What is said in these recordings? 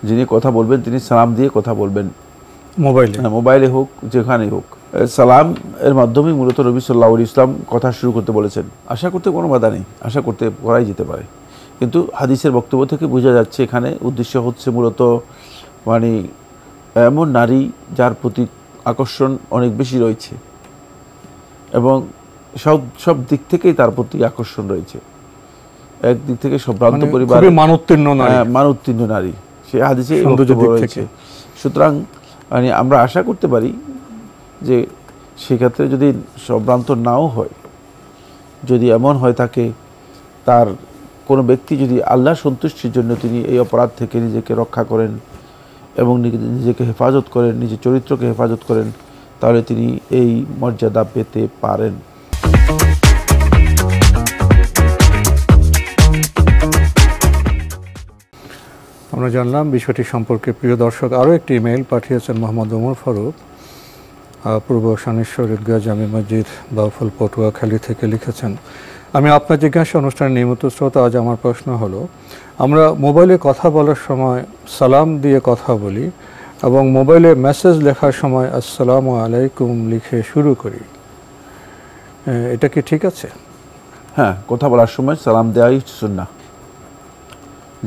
যিনি কথা বলবেন তিনি সালাম দিয়ে কথা বলবেন, মোবাইলে হোক যেখানেই হোক। সালাম এর মাধ্যমেই মূলত নবী সাল্লাল্লাহু আলাইহি ওয়াসাল্লাম কথা শুরু করতে বলেছেন। আশা করতে কোনো বাধা নেই, আশা করতে করাই যেতে পারে, কিন্তু হাদিসের বক্তব্য থেকে বোঝা যাচ্ছে এখানে উদ্দেশ্য হচ্ছে মূলত মানে এমন নারী যার প্রতি আকর্ষণ অনেক বেশি রয়েছে এবং সব দিক থেকেই তার প্রতি আকর্ষণ রয়েছে। একদিক থেকে সম্ভ্রান্ত পরিবার, মানোত্তীর্ণ নারী, সে হাদিসে রয়েছে। সুতরাং মানে আমরা আশা করতে পারি যে সেক্ষেত্রে যদি সম্ভ্রান্ত নাও হয়, যদি এমন হয় থাকে তার কোনো ব্যক্তি যদি আল্লাহ সন্তুষ্টির জন্য তিনি এই অপরাধ থেকে নিজেকে রক্ষা করেন এবং নিজেকে হেফাজত করেন, নিজের চরিত্রকে হেফাজত করেন, তাহলে তিনি এই মর্যাদা পেতে পারেন। আমরা জানলাম বিষয়টি সম্পর্কে। প্রিয় দর্শক, আরও একটি ইমেইল পাঠিয়েছেন মোহাম্মদ ওমর ফারুক, পূর্ব শানেশ্বর ঈদগাহ জামে মসজিদ বাউফল পটুয়াখালী থেকে লিখেছেন, আমি আপনার জিজ্ঞাসা অনুষ্ঠানের নিয়মিত শ্রোতা। আজ আমার প্রশ্ন হলো, আমরা মোবাইলে কথা বলার সময় সালাম দিয়ে কথা বলি এবং মোবাইলে মেসেজ লেখার সময় আসসালামু আলাইকুম লিখে শুরু করি, এটা কি ঠিক আছে? হ্যাঁ, কথা বলার সময় সালাম দেওয়াই সুন্নাহ।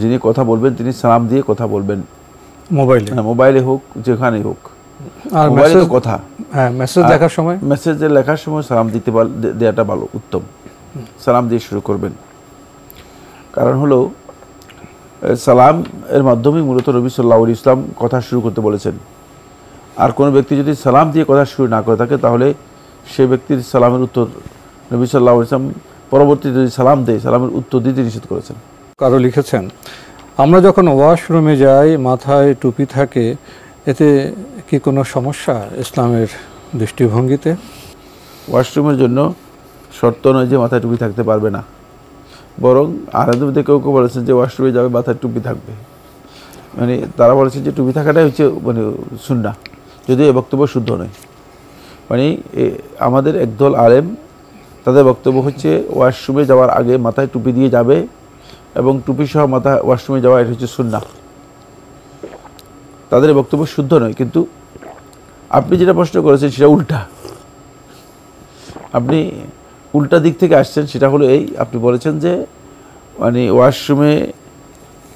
যিনি কথা বলবেন তিনি সালাম দিয়ে কথা বলবেন, মোবাইলে হোক যেখানেই হোক। আর মেসেজ লেখার সময় সালাম দেওয়াটা ভালো, উত্তম। সালাম দিয়ে শুরু করবেন, কারণ হলো সালাম এর মাধ্যমেই মূলত নবী সাল্লাল্লাহু আলাইহি ওয়াসাল্লাম কথা শুরু করতে বলেছেন। আর কোনো ব্যক্তি যদি সালাম দিয়ে কথা শুরু না করে থাকে তাহলে সে ব্যক্তির সালামের উত্তর নবী সাল্লাল্লাহু আলাইহি ওয়াসাল্লাম পরবর্তী যদি সালাম দেয় সালামের উত্তর দিতে নিষেধ করেছেন। কারো লিখেছেন, আমরা যখন ওয়াশরুমে যাই মাথায় টুপি থাকে, এতে কি কোনো সমস্যা ইসলামের দৃষ্টিভঙ্গিতে? ওয়াশরুমের জন্য শর্ত নয় যে মাথায় টুপি থাকতে পারবে না, বরং আরেকজনদের কেউ বলেছেন যে ওয়াশরুমে যাবে মাথায় টুপি থাকবে, মানে তারা বলেছেন যে টুপি থাকাটাই হচ্ছে মানে সুন্নাহ, যদিও এই বক্তব্য শুদ্ধ নয়। মানে আমাদের একদল আলেম তাদের বক্তব্য হচ্ছে ওয়াশরুমে যাওয়ার আগে মাথায় টুপি দিয়ে যাবে এবং টুপি সহ মাথা ওয়াশরুমে যাওয়া এটা হচ্ছে সুন্নাহ। তাদের বক্তব্য শুদ্ধ নয়, কিন্তু আপনি যেটা প্রশ্ন করেছেন সেটা উল্টা। আপনি উল্টা দিক থেকে আসছেন, সেটা হলো এই, আপনি বলেছেন যে মানে ওয়াশরুমে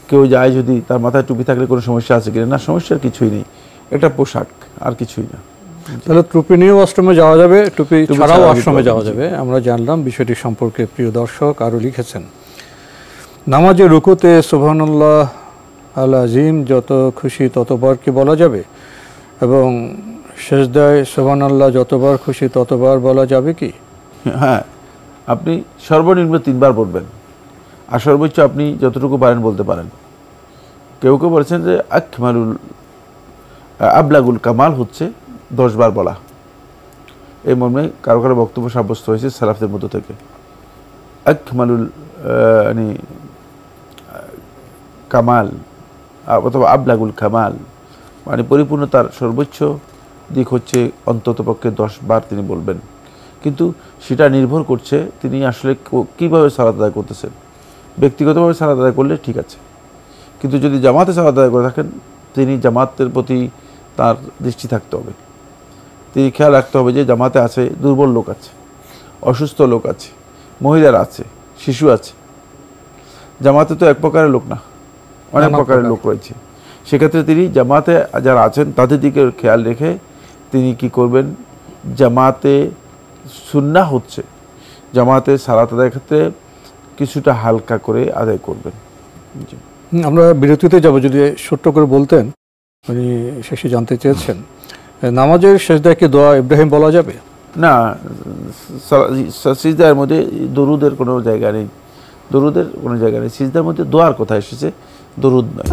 কেউ যায় যদি তার মাথায় টুপি থাকলে কোনো সমস্যা আছে কিনা। না, সমস্যার কিছুই নেই, এটা পোশাক আর কিছুই না। তাহলে টুপি নিয়ে ওয়াশরুমে যাওয়া যাবে, টুপি ছাড়াও ওয়াশরুমে যাওয়া যাবে। আমরা জানলাম বিষয়টি সম্পর্কে। প্রিয় দর্শক, আরও লিখেছেন, নামাজে রুকুতে সুবহানাল্লাহ আল আজিম যত খুশি ততবার কি বলা যাবে, এবং সেজদায় সুবহানাল্লাহ যতবার খুশি ততবার বলা যাবে কি? হ্যাঁ, আপনি সর্বনিম্ন 3 বার বলবেন, আর সর্বোচ্চ আপনি যতটুকু পারেন বলতে পারেন। কেউ কেউ বলেছেন যে আবলাগুল কামাল হচ্ছে 10 বার বলা। এই মর্মে কারো কারো বক্তব্য সাব্যস্ত হয়েছে সালাফদের মধ্য থেকে। আকমালুল কামাল অথবা আবলাগুল কামাল মানে পরিপূর্ণতার সর্বোচ্চ দিক হচ্ছে অন্ততপক্ষে 10 বার তিনি বলবেন, কিন্তু সেটা নির্ভর করছে তিনি আসলে কীভাবে সালাত আদায় করতেছেন। ব্যক্তিগতভাবে সালাত আদায় করলে ঠিক আছে, কিন্তু যদি জামাতে সালাত আদায় করে থাকেন তিনি জামাতের প্রতি তার দৃষ্টি থাকতে হবে। তিনি খেয়াল রাখতে হবে যে জামাতে আছে দুর্বল লোক আছে, অসুস্থ লোক আছে, মহিলারা আছে, শিশু আছে। জামাতে তো এক প্রকারের লোক না, অনেক প্রকারের লোক রয়েছে। সেক্ষেত্রে তিনি জামাতে যারা আছেন তাদের দিকে খেয়াল রেখে তিনি কি করবেন, জামাতে সুন্নাহ হচ্ছে জামাতে সালাত আদায়ের ক্ষেত্রে কিছুটা হালকা করে আদায় করবেন। আমরা বিরতিতে যাব, যদি ছোট্ট করে বলতেন। উনি শেষে জানতে চেয়েছেন, নামাজের সেজদায় কি দোয়া ইব্রাহিম বলা যাবে? না, সিজদার মধ্যে দরুদের কোনো জায়গা নেই, সিজদার মধ্যে দোয়ার কথা এসেছে, দরুদ নয়।